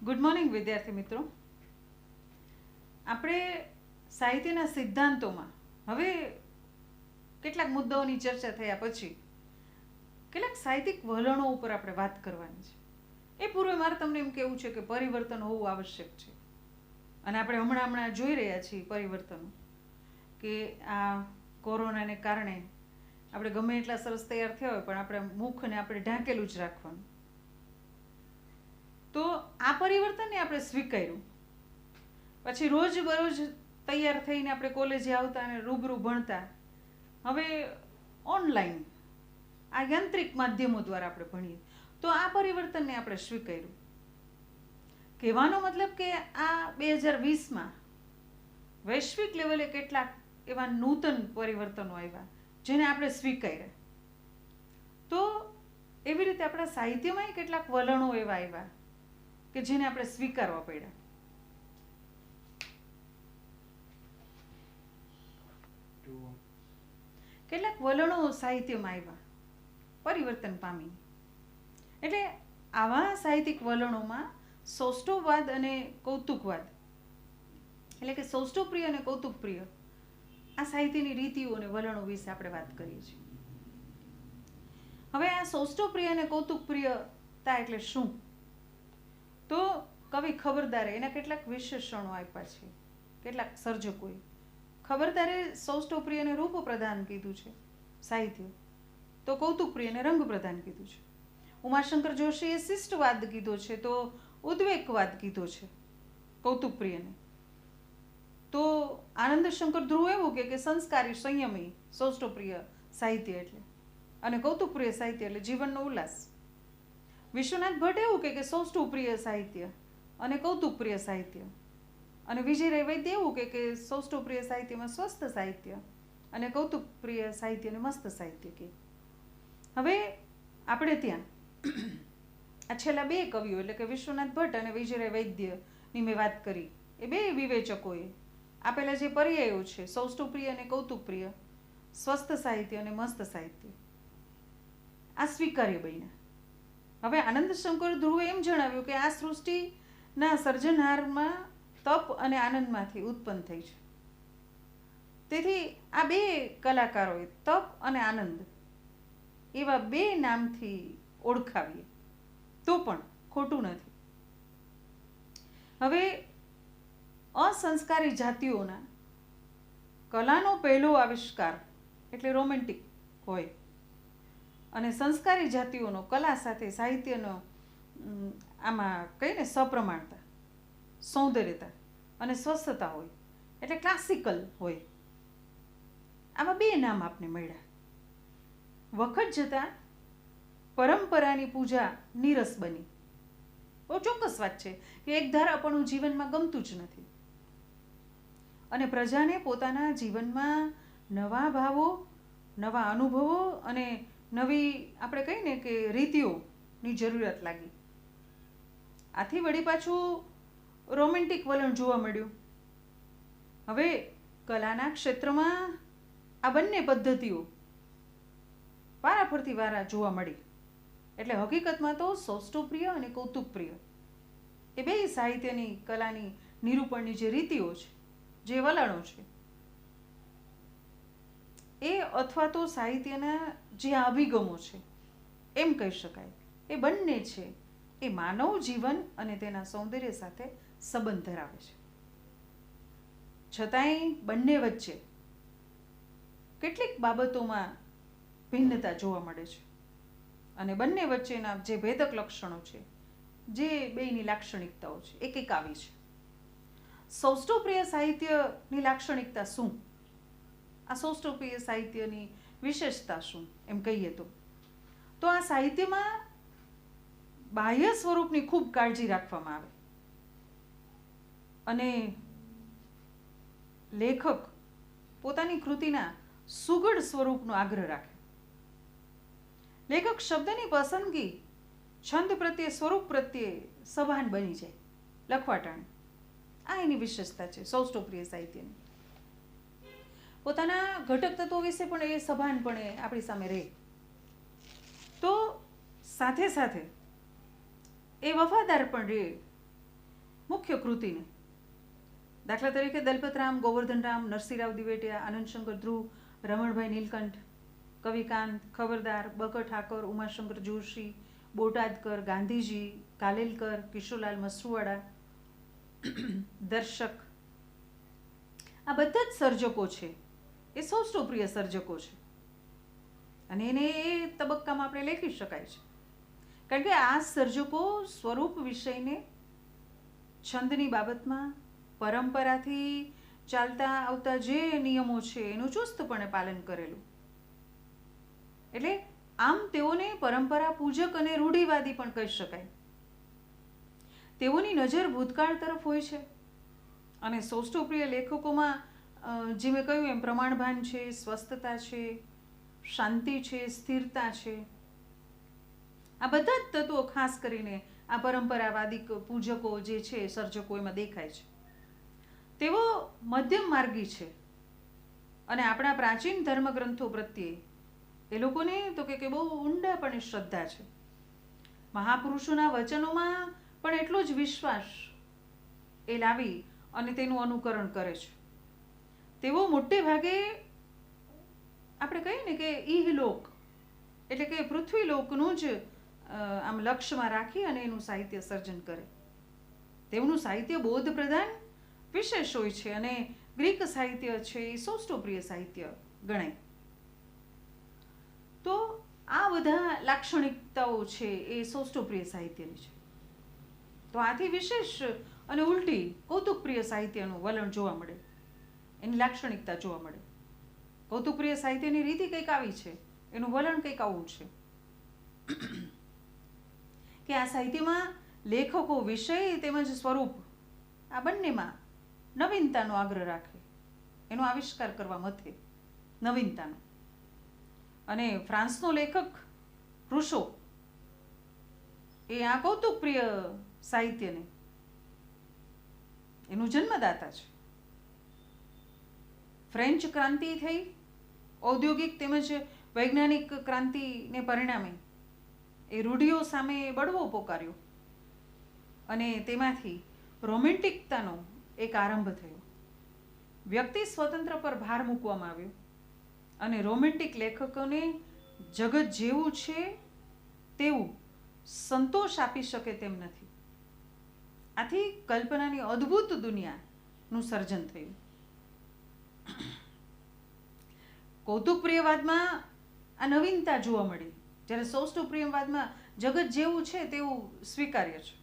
Good morning વિદ્યાર્થી મિત્રો. આપણે સાહિત્યના સિદ્ધાંતોમાં હવે કેટલાક મુદ્દાઓની ચર્ચા થયા પછી કેટલાક સાહિત્યિક વલણો ઉપર આપણે વાત કરવાની છે. એ પૂર્વે મારે તમને એમ કહેવું છે કે પરિવર્તન હોવું આવશ્યક છે, અને આપણે હમણાં જોઈ રહ્યા છીએ પરિવર્તનો, કે આ કોરોનાને કારણે આપણે ગમે એટલા સરસ તૈયાર થયા હોય પણ આપણે મુખને આપણે ઢાંકેલું જ રાખવાનું. તો આ પરિવર્તનને આપણે સ્વીકાર્યું, પછી રોજ બરોજ તૈયાર થઈને આપણે કોલેજે આવતા અને રૂબરૂ ભણતા, હવે ઓનલાઈન આ યાંત્રિક માધ્યમો દ્વારા આપણે ભણીએ. તો આ પરિવર્તનને આપણે સ્વીકાર્યું. કહેવાનો મતલબ કે આ 2020માં વૈશ્વિક લેવલે કેટલાક એવા નૂતન પરિવર્તનો આવ્યા જેને આપણે સ્વીકાર્યા. તો એવી રીતે આપણા સાહિત્યમાં કેટલાક વલણો એવા આવ્યા કે જેને આપણે સ્વીકારવા પડ્યા. કેટલાક વલણો સાહિત્યમાં આવ્યા, પરિવર્તન પામી. એટલે આવા સાહિત્યિક વલણોમાં સૌષ્ઠવવાદ અને કૌતુકવાદ, એટલે કે સૌષ્ઠવપ્રિય અને કૌતુકપ્રિય, આ સાહિત્યની રીતિઓ અને વલણો વિશે આપણે વાત કરીએ છીએ. હવે આ સૌષ્ઠવપ્રિય અને કૌતુકપ્રિયતા એટલે શું? તો કવિ ખબરદારે એના કેટલાક વિશેષણો આપ્યા છે. કેટલાક સર્જકોએ ખબરદારે સૌષ્ઠવપ્રિયને રૂપ પ્રદાન કીધું છે સાહિત્ય, તો કૌતુકપ્રિયને રંગ પ્રદાન કીધું છે. ઉમાશંકર જોશીએ શિષ્ટવાદ કીધો છે, તો ઉદ્વેગવાદ કીધો છે કૌતુકપ્રિયને. તો આનંદશંકર ધ્રુવ એવું કે સંસ્કારી સંયમી સૌષ્ઠવપ્રિય સાહિત્ય એટલે, અને કૌતુકપ્રિય સાહિત્ય એટલે જીવનનો ઉલ્લાસ. વિશ્વનાથ ભટ્ટ એવું કે સૌષ્ઠવપ્રિય સાહિત્ય અને કૌતુકપ્રિય સાહિત્ય, અને વિજય રાય વૈદ્ય એવું કે સૌષ્ઠવપ્રિય સાહિત્યમાં સ્વસ્થ સાહિત્ય અને કૌતુકપ્રિય સાહિત્યને મસ્ત સાહિત્ય કે. હવે આપણે ત્યાં આ છેલ્લા બે કવિઓ એટલે કે વિશ્વનાથ ભટ્ટ અને વિજય રાય વૈદ્યની મેં વાત કરી, એ બે વિવેચકોએ આપેલા જે પર્યાયો છે સૌષ્ઠવપ્રિય અને કૌતુકપ્રિય, સ્વસ્થ સાહિત્ય અને મસ્ત સાહિત્ય, આ સ્વીકાર્ય બન્યા. હવે આનંદશંકર ધ્રુવે એમ જણાવ્યું કે આ સૃષ્ટિના સર્જનહારમાં તપ અને આનંદમાંથી ઉત્પન્ન થઈ છે. તેથી આ બે કલાકારોએ તપ અને આનંદ એવા બે નામથી ઓળખાવીએ તો પણ ખોટું નથી. હવે અસંસ્કારી જાતિઓના કલાનો પહેલો આવિષ્કાર એટલે રોમેન્ટિક હોય, અને સંસ્કારી જાતિઓનો કલા સાથે સાહિત્યનો આમાં કહીને સપ્રમાણતા, સૌંદર્યતા અને સ્વસ્થતા હોય એટલે ક્લાસિકલ હોય. આમાં બે નામ આપને મળ્યા. વખત જતાં પરંપરાની પૂજા નીરસ બની. બહુ ચોક્કસ વાત છે કે એક ધારાપણું જીવનમાં ગમતું જ નથી, અને પ્રજાને પોતાના જીવનમાં નવા ભાવો, નવા અનુભવો અને નવી આપણે કહીએ ને કે રીતિઓની જરૂરિયાત લાગી. આથી વળી પાછું રોમેન્ટિક વલણ જોવા મળ્યું. હવે કલાના ક્ષેત્રમાં આ બંને પદ્ધતિઓ વારાફરતી વારા જોવા મળી. એટલે હકીકતમાં તો સૌષ્ઠવપ્રિય અને કૌતુકપ્રિય એ બે સાહિત્યની કલાની નિરૂપણની જે રીતિઓ છે, જે વલણો છે, એ અથવા તો સાહિત્યના જે અભિગમો છે એમ કહી શકાય, એ બંને છે એ માનવ જીવન અને તેના સૌંદર્ય સાથે સંબંધ ધરાવે છે. છતાંય બંને વચ્ચે કેટલીક બાબતોમાં ભિન્નતા જોવા મળે છે, અને બંને વચ્ચેના જે ભેદક લક્ષણો છે, જે બેયની લાક્ષણિકતાઓ છે, એક આવી છે. સૌષ્ઠવપ્રિય સાહિત્યની લાક્ષણિકતા શું? આ સૌષ્ઠવપ્રિય સાહિત્યની વિશેષતા શું એમ કહીએ તો આ સાહિત્યમાં બાહ્ય સ્વરૂપની ખૂબ કાળજી રાખવામાં આવે, અને લેખક પોતાની કૃતિના સુઘડ સ્વરૂપનો આગ્રહ રાખે. લેખક શબ્દની પસંદગી છંદ પ્રત્યે, સ્વરૂપ પ્રત્યે સભાન બની જાય લખવાટાણે. આ એની વિશેષતા છે સૌષ્ઠવપ્રિય સાહિત્યની. પોતાના ઘટક તત્વો વિશે પણ એ સભાનપણે આપણી સામે રહે. તો સાથે સાથે એ વફાદાર પણ રહે મુખ્ય કૃતિને. દાખલા તરીકે દલપતરામ, ગોવર્ધનરામ, નરસિંહરાવ દિવેટિયા, આનંદશંકર ધ્રુવ, રમણભાઈ નીલકંઠ, કવિકાંત, ખબરદાર, બકર ઠાકોર, ઉમાશંકર જોશી, બોટાદકર, ગાંધીજી, કાલેલકર, કિશોરલાલ મસરૂવાડા, દર્શક, આ બધા જ સર્જકો છે એ સૌષ્ઠવપ્રિય સર્જકો છે અને એને એ તબક્કામાં આપણે લેખી શકાય છે. કારણ કે આ સર્જકો સ્વરૂપ વિષયને છંદની બાબતમાં પરંપરાથી ચાલતા આવતા જે નિયમો છે એનું ચુસ્તપણે પાલન કરેલું. એટલે આમ તેઓને પરંપરા પૂજક અને રૂઢિવાદી પણ કહી શકાય. તેઓની નજર ભૂતકાળ તરફ હોય છે અને સૌષ્ઠવપ્રિય લેખકોમાં જે મેં કહ્યું એમ પ્રમાણભાન છે, સ્વસ્થતા છે, શાંતિ છે, સ્થિરતા છે, આ બધા જ તત્વો ખાસ કરીને આ પરંપરાવાદી પૂજકો જે છે સર્જકો એમાં દેખાય છે. તેઓ મધ્યમ માર્ગી છે અને આપણા પ્રાચીન ધર્મગ્રંથો પ્રત્યે એ લોકોને તો કે બહુ ઊંડાપણે શ્રદ્ધા છે. મહાપુરુષોના વચનોમાં પણ એટલો જ વિશ્વાસ એ લાવી અને તેનું અનુકરણ કરે છે. તેઓ મોટે ભાગે આપણે કહીએ ને કે ઇહલોક એટલે કે પૃથ્વીલોકનું જ આમ લક્ષ્યમાં રાખી અને એનું સાહિત્ય સર્જન કરે. તેઓનું સાહિત્ય બોધ પ્રધાન વિશેષ હોય છે અને ગ્રીક સાહિત્ય છે એ સૌષ્ઠવપ્રિય સાહિત્ય ગણાય. તો આ બધા લાક્ષણિકતાઓ છે એ સૌષ્ઠવપ્રિય સાહિત્યની છે. તો આથી વિશેષ અને ઉલટી કૌતુકપ્રિય સાહિત્યનું વલણ જોવા મળે, એની લાક્ષણિકતા જોવા મળે. કૌતુકપ્રિય સાહિત્યની રીતિ કંઈક આવી છે, એનું વલણ કંઈક આવું છે કે આ સાહિત્યમાં લેખકો વિષય તેમજ સ્વરૂપ આ બંનેમાં નવીનતાનો આગ્રહ રાખે, એનો આવિષ્કાર કરવા મથે નવીનતાનો. અને ફ્રાન્સનો લેખક રૂસો એ આ કૌતુકપ્રિય સાહિત્યને એનું જન્મદાતા છે. ફ્રેન્ચ ક્રાંતિ થઈ, ઔદ્યોગિક તેમજ વૈજ્ઞાનિક ક્રાંતિને પરિણામે એ રૂઢિઓ સામે બળવો પોકાર્યો અને તેમાંથી રોમેન્ટિકતાનો એક આરંભ થયો. વ્યક્તિ સ્વતંત્ર પર ભાર મૂકવામાં આવ્યો અને રોમેન્ટિક લેખકોને જગત જેવું છે તેવું સંતોષ આપી શકે તેમ નથી. આથી કલ્પનાની અદ્ભુત દુનિયાનું સર્જન થયું. કૌતુકપ્રિયવાદમાં આ નવીનતા જોવા મળી, જ્યારે સૌષ્ઠવપ્રિયવાદમાં જગત જેવું છે તેવું સ્વીકાર્ય છે.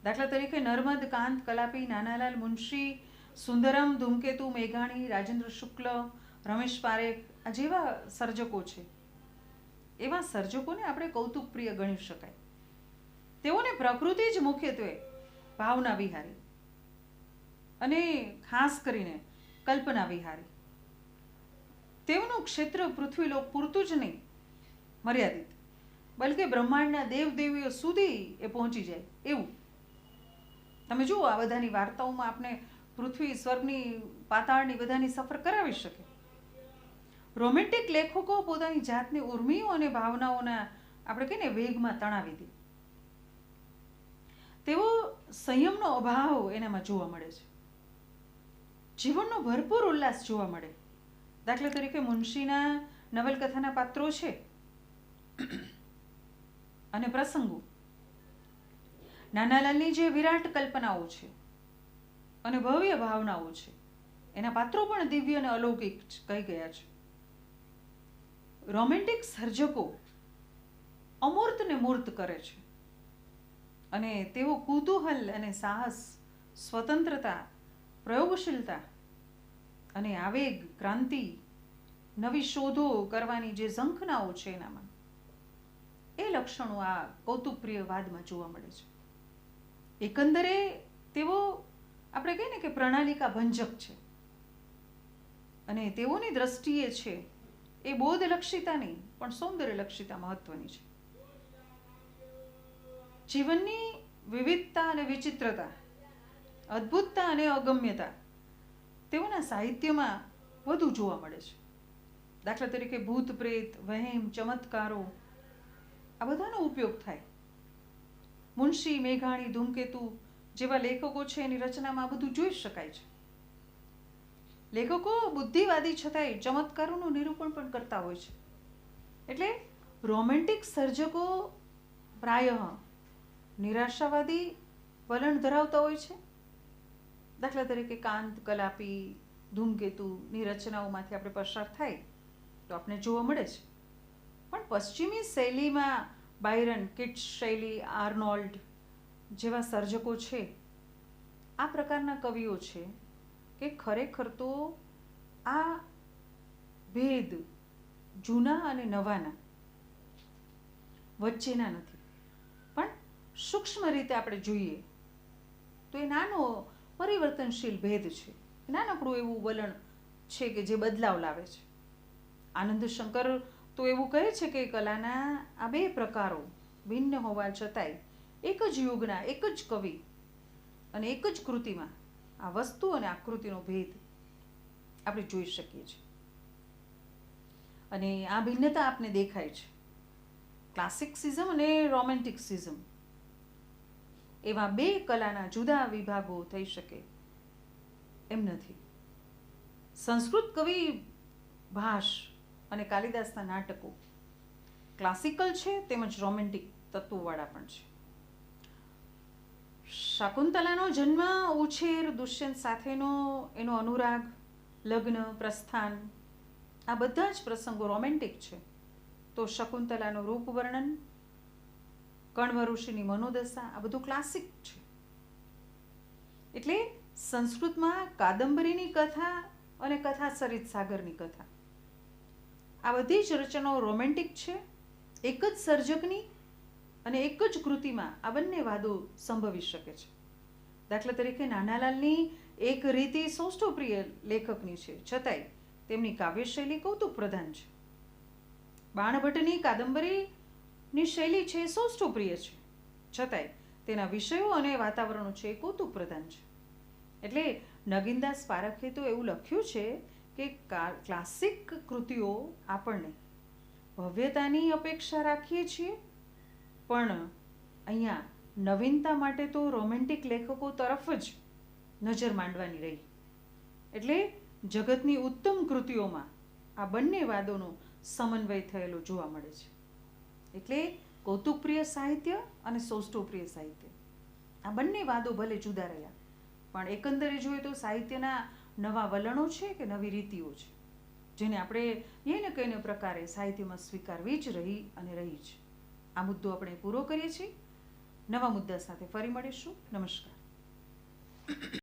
દાખલા તરીકે નર્મદ, કાંત, કલાપી, નાનાલાલ મુનશી, સુંદરમ, ધૂમકેતુ, મેઘાણી, રાજેન્દ્ર શુક્લ, રમેશ પારેખ આ જેવા સર્જકો છે, એવા સર્જકોને આપણે કૌતુકપ્રિય ગણી શકાય. તેઓને પ્રકૃતિ જ મુખ્યત્વે ભાવના વિહારી અને ખાસ કરીને કલ્પના વિહારી. તેઓનું ક્ષેત્ર પૃથ્વીલોક પૂરતું જ નહીં મર્યાદિત, બલકે બ્રહ્માંડના દેવદેવીઓ સુધી એ પહોંચી જાય એવું. તમે જુઓ આ બધાની વાર્તાઓમાં આપણે પૃથ્વી, સ્વર્ગની, પાતાળની બધાની સફર કરાવી શકે. રોમેન્ટિક લેખકો પોતાની જાતને ઉર્મિઓ અને ભાવનાઓના આપણે કહીએ ને વેગમાં તણાવી દે. તેઓ સંયમનો અભાવ એનામાં જોવા મળે છે. જીવનનો ભરપૂર ઉલ્લાસ જોવા મળે. દાખલા તરીકે મુનશીના નવલકથાના પાત્રો છે અને પ્રસંગો, નાનાલાલની જે વિરાટ કલ્પનાઓ છે અને ભવ્ય ભાવનાઓ છે, એના પાત્રો પણ દિવ્ય અને અલૌકિક કહી ગયા છે. રોમેન્ટિક સર્જકો અમૂર્તને મૂર્ત કરે છે અને તેઓ કુતૂહલ અને સાહસ, સ્વતંત્રતા, પ્રયોગશીલતા અને આવેગ, ક્રાંતિ, નવી શોધો કરવાની જે ઝંખનાઓ છે એનામાં, એ લક્ષણો આ કૌતુકપ્રિયવાદમાં જોવા મળે છે. એકંદરે તેઓ આપણે કહીએ ને કે પ્રણાલિકા ભંજક છે અને તેઓની દ્રષ્ટિએ છે એ બોધલક્ષિતા નહીં પણ સૌંદર્યલક્ષિતા મહત્વની છે. જીવનની વિવિધતા અને વિચિત્રતા, અદ્ભુતતા અને અગમ્યતા તેઓના સાહિત્યમાં વધુ જોવા મળે છે. દાખલા તરીકે ભૂત પ્રેત, વહેમ, ચમત્કારો આ બધાનો ઉપયોગ થાય. મુનશી, મેઘાણી, ધૂમકેતુ, જેવા લેખકો છે એની રચનામાં આ બધું જોઈ શકાય છે. લેખકો બુદ્ધિવાદી છતાંય ચમત્કારોનું નિરૂપણ પણ કરતા હોય છે. એટલે રોમેન્ટિક સર્જકો પ્રાયઃ નિરાશાવાદી વલણ ધરાવતા હોય છે. દાખલા તરીકે કાંત, કલાપી, ધૂમકેતુની રચનાઓમાંથી આપણે પસાર થાય તો આપણે જોવા મળે છે. પણ પશ્ચિમી શૈલીમાં બાયરન, કિટ્સ શૈલી, આર્નોલ્ડ જેવા સર્જકો છે, આ પ્રકારના કવિઓ છે કે ખરેખર તો આ ભેદ જૂના અને નવાના વચ્ચેના નથી, પણ સૂક્ષ્મ રીતે આપણે જોઈએ તો એ નાનો પરિવર્તનશીલ ભેદ છે. નાનકડું એવું વલણ છે કે જે બદલાવ લાવે છે. આનંદ શંકર તો એવું કહે છે કે કલાના આ બે પ્રકારો ભિન્ન હોવા છતાંય એક જ યુગના એક જ કવિ અને એક જ કૃતિમાં આ વસ્તુ અને આકૃતિનો ભેદ આપણે જોઈ શકીએ છીએ. અને આ ભિન્નતા આપને દેખાય છે. ક્લાસિકસિઝમ અને રોમેન્ટિકસિઝમ એવા બે કલાના જુદા વિભાગો થઈ શકે એમ નથી. સંસ્કૃત કવિ ભાસ અને કાલિદાસના નાટકો ક્લાસિકલ છે તેમજ રોમેન્ટિક તત્વોવાળા પણ છે. શાકુંતલાનો જન્મ, ઉછેર, દુષ્યંત સાથેનો એનો અનુરાગ, લગ્ન, પ્રસ્થાન આ બધા જ પ્રસંગો રોમેન્ટિક છે. તો શકુંતલાનું રૂપ વર્ણન, કણવ ઋષિની મનોદશા આ બધું ક્લાસિક છે. એટલે સંસ્કૃતમાં કાદંબરીની કથા અને કથા સરિત સાગરની કથા આ બધી જ રચનાઓ રોમેન્ટિક છે. એક જ સર્જકની અને એક જ કૃતિમાં આ બંને વાદો સંભવી શકે છે. દાખલા તરીકે નાનાલાલની એક રીતિ સૌષ્ઠવપ્રિય લેખકની છે, છતાંય તેમની કાવ્યશૈલી કૌતુક પ્રધાન છે. બાણભટ્ટની કાદંબરીની શૈલી છે સૌષ્ઠવપ્રિય છે, છતાંય તેના વિષયો અને વાતાવરણો છે એ કૌતુક પ્રધાન છે. એટલે નગીનદાસ પારેખે તો એવું લખ્યું છે કે ક્લાસિક કૃતિઓ આપણને ભવ્યતાની અપેક્ષા રાખીએ છીએ, પણ અહીંયા નવીનતા માટે તો રોમેન્ટિક લેખકો તરફ જ નજર માંડવાની રહી. એટલે જગતની ઉત્તમ કૃતિઓમાં આ બંને વાદોનો સમન્વય થયેલો જોવા મળે છે. એટલે કૌતુકપ્રિય સાહિત્ય અને સૌષ્ઠવપ્રિય સાહિત્ય આ બંને વાદો ભલે જુદા રહ્યા, પણ એકંદરે જોઈએ તો સાહિત્યના નવા વલણો છે કે નવી રીતિઓ છે, જેને આપણે એને કઈને પ્રકારે સાહિત્યમાં સ્વીકારવી જ રહી અને રહી છે. આ મુદ્દો આપણે પૂરો કરીએ છીએ. નવા મુદ્દા સાથે ફરી મળીશું. નમસ્કાર.